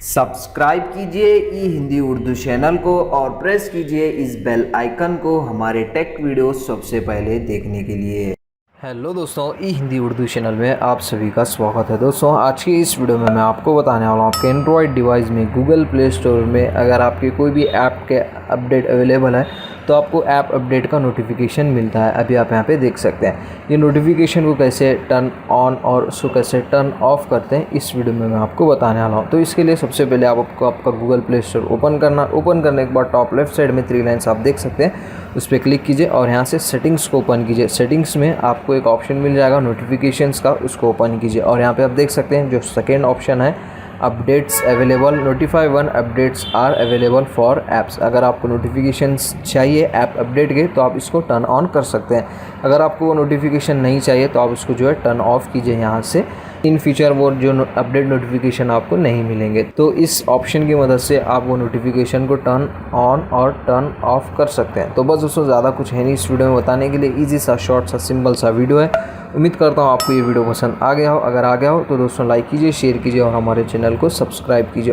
Subscribe कीजिए ई Hindi Urdu channel को और प्रेस कीजिए इस बेल आइकन को हमारे टेक वीडियोस सबसे पहले देखने के लिए। हेलो दोस्तों, ई हिंदी उर्दू चैनल में आप सभी का स्वागत है। दोस्तों, आज की इस वीडियो में मैं आपको बताने वाला हूँ आपके एंड्रॉयड डिवाइस में गूगल प्ले स्टोर में अगर आपके कोई भी ऐप के अपडेट अवेलेबल है तो आपको ऐप अपडेट का नोटिफिकेशन मिलता है। अभी आप यहाँ पे देख सकते हैं। ये नोटिफिकेशन को कैसे टर्न ऑन और उसको कैसे टर्न ऑफ करते हैं इस वीडियो में मैं आपको बताने वाला हूँ। तो इसके लिए सबसे पहले आपको आपका गूगल प्ले स्टोर ओपन करने के बाद टॉप लेफ्ट साइड में 3 लाइन्स आप देख सकते हैं, उस पर क्लिक कीजिए और यहाँ से सेटिंग्स को ओपन कीजिए। सेटिंग्स में आपको एक ऑप्शन मिल जाएगा नोटिफिकेशंस का, उसको ओपन कीजिए और यहाँ पे आप देख सकते हैं जो सेकेंड ऑप्शन है updates available, notify when updates are available for apps. अगर आपको नोटिफिकेशंस चाहिए ऐप अपडेट के तो आप इसको टर्न ऑन कर सकते हैं। अगर आपको वो नोटिफिकेशन नहीं चाहिए तो आप इसको जो है टर्न ऑफ कीजिए। यहाँ से इन फ्यूचर वो जो अपडेट नोटिफिकेशन आपको नहीं मिलेंगे, तो इस ऑप्शन की मदद से आप वो नोटिफिकेशन को टर्न ऑन और टर्न ऑफ कर सकते हैं। तो बस उसमें ज़्यादा कुछ है नहीं इस वीडियो में बताने के लिए। ईजी सा शॉर्ट सा सिंपल सा वीडियो है। उम्मीद करता हूँ आपको ये वीडियो पसंद आ गया हो। अगर आ गया हो तो दोस्तों लाइक कीजिए, शेयर कीजिए और हमारे चैनल को सब्सक्राइब कीजिए।